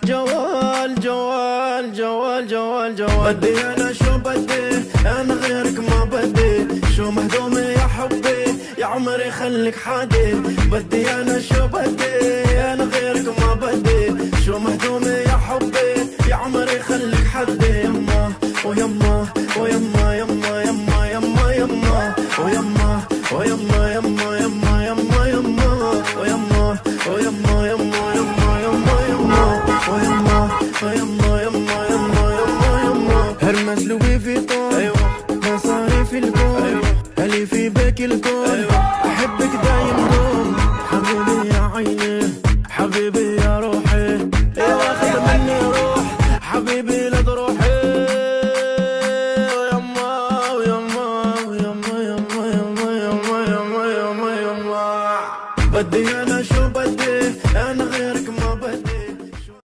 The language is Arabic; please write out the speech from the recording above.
جوال جوال جوال جوال جوال. بدي انا شو بدي، انا غيرك ما بدي. شو مهضومي يا حبي، يا عمري خليك حادي. بدي انا شو بدي، انا غيرك ما بدي. شو مهضومي يا حبي، يا عمري خليك حدي. يما ويما ويما يما يما يما يما ويما ويما يما يما يما يما ويما ويما يما يما يما يما ويما ويما يما يما يما يما. هرمس لوي فيتون، مصاري في الكون، هلي في بك الكون. احبك دايم دوم، حبيبي يا عيني، حبيبي يا روحي. واخذ مني روح حبيبي.